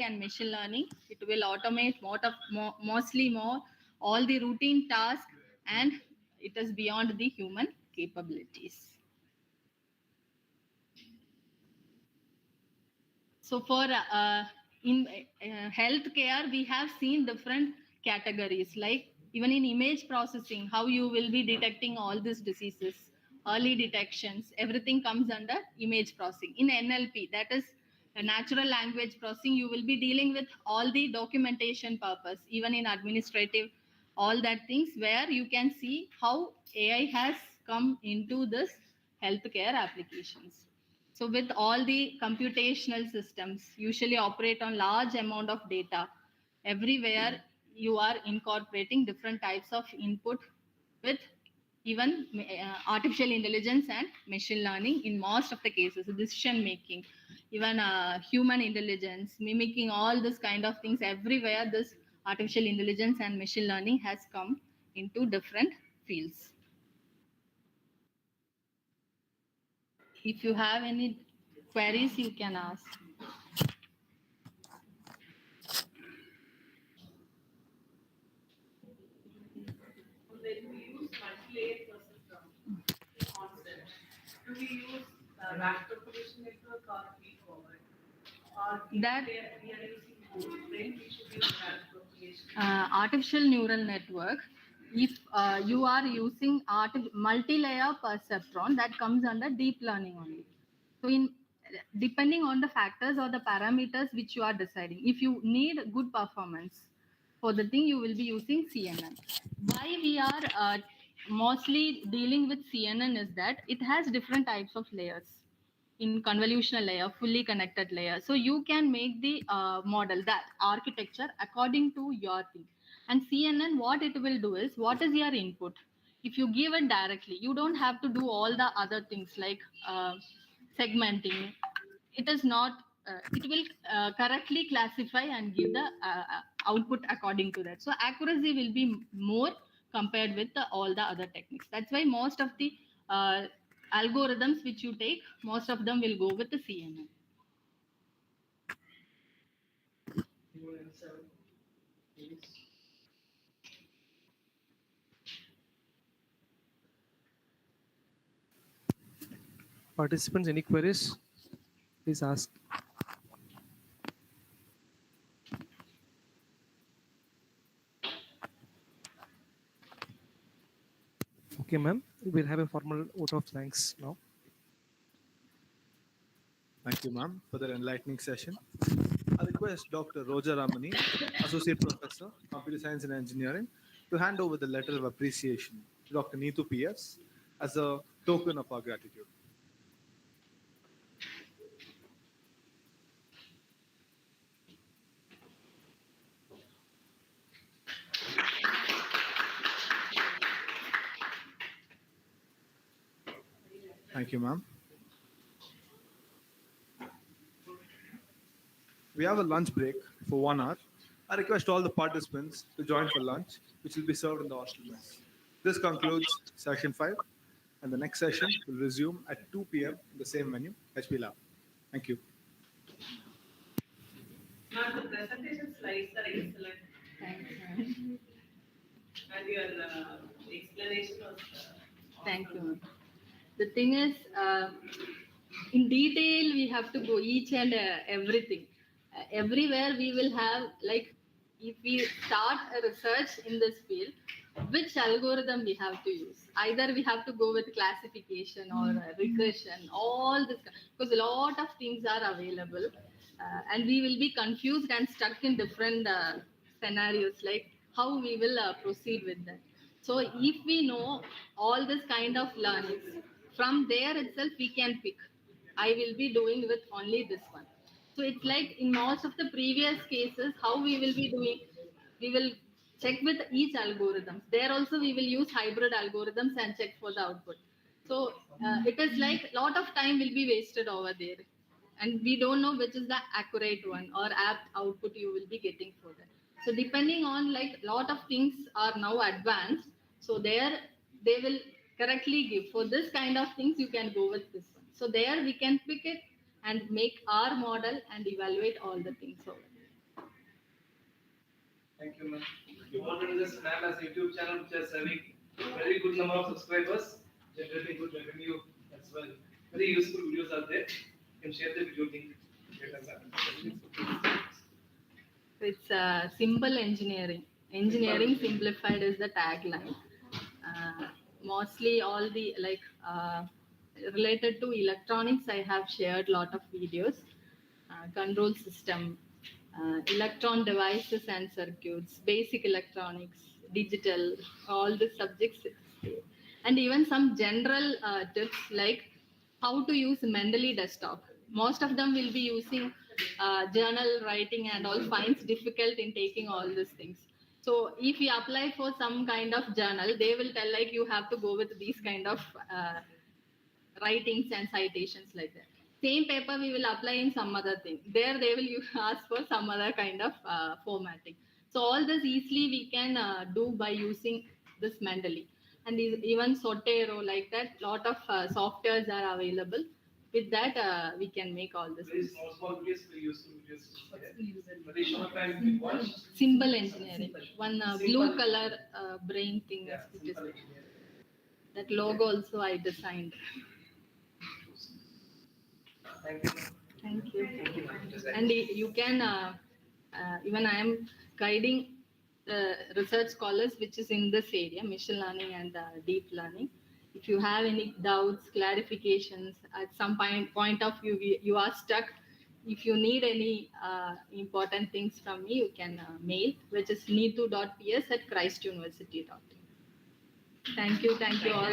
and machine learning, it will automate mostly more all the routine tasks, and it is beyond the human capabilities. So for in healthcare, we have seen different categories, like even in image processing, how you will be detecting all these diseases, early detections, everything comes under image processing. In NLP, that is a natural language processing, you will be dealing with all the documentation purpose, even in administrative, all that things where you can see how AI has come into this healthcare applications. So with all the computational systems usually operate on large amount of data, everywhere you are incorporating different types of input with even artificial intelligence and machine learning in most of the cases, decision making, even human intelligence, mimicking all this kind of things. Everywhere this artificial intelligence and machine learning has come into different fields. If you have any queries, you can ask. When we use multi-layer processing concept, do we use rack propagation network or feed-forward? Or That we are using both, then we should use rack propagation. Artificial neural network, if you are using multi-layer perceptron, that comes under deep learning only. So in depending on the factors or the parameters which you are deciding, if you need good performance for the thing, you will be using CNN. Why we are mostly dealing with CNN is that it has different types of layers in convolutional layer, fully connected layer. So you can make the model, that architecture according to your thing. And CNN, what it will do is, what is your input? If you give it directly, you don't have to do all the other things like segmenting. It is not. It will correctly classify and give the output according to that. So accuracy will be more compared with all the other techniques. That's why most of the algorithms which you take, most of them will go with the CNN. Participants, any queries? Please ask. Okay, ma'am. We'll have a formal vote of thanks now. Thank you, ma'am, for the enlightening session. I request Dr. Roja Ramani, Associate Professor, Computer Science and Engineering, to hand over the letter of appreciation to Dr. Neetu PS as a token of our gratitude. Thank you, ma'am. We have a lunch break for 1 hour. I request all the participants to join for lunch, which will be served in the hostel mess. This concludes session 5, and the next session will resume at 2 p.m. in the same venue, HP Lab. Thank you. Ma'am, the presentation slides are excellent. Thanks, ma'am. And your explanation was Thank you, awesome. ma'am. The thing is, in detail, we have to go each and everything. Everywhere we will have, like, if we start a research in this field, which algorithm we have to use? Either we have to go with classification or regression, all this, because a lot of things are available, and we will be confused and stuck in different scenarios, like how we will proceed with that. So if we know all this kind of learnings, from there itself we can pick. I will be doing with only this one. So it's like in most of the previous cases, how we will be doing, we will check with each algorithms. There also we will use hybrid algorithms and check for the output. So it is like a lot of time will be wasted over there. And we don't know which is the accurate one or apt output you will be getting for that. So depending on, like, lot of things are now advanced. So there they will correctly give for this kind of things, you can go with this one. So there we can pick it and make our model and evaluate all the things over there. you, ma'am. You wanted this ma'am as a YouTube channel which is having very good number of subscribers, generating good revenue as well. Very useful videos are there. You can share the video link. It's simple engineering. Engineering simplified is the tagline. Mostly all the related to electronics, I have shared lot of videos. Control system, electron devices and circuits, basic electronics, digital, all the subjects, and even some general tips like how to use Mendeley desktop. Most of them will be using journal writing and all finds difficult in taking all these things. So if you apply for some kind of journal, they will tell like you have to go with these kind of writings and citations like that. Same paper we will apply in some other thing. There they will ask for some other kind of formatting. So all this easily we can do by using this Mendeley. And even Sotero like that, lot of softwares are available. With that, we can make all this. Very small videos, very useful videos. Very short time to watch. Symbol engineering. One blue Simple. color brain thing. Yeah, Which simple is, engineering. that logo also I designed. Thank you. Thank you. Thank you, ma'am. And you can even I am guiding research scholars which is in this area, machine learning and deep learning. If you have any doubts, clarifications at some point of view, you are stuck. If you need any important things from me, you can mail, which is neetu.ps@christuniversity.in. Thank you all.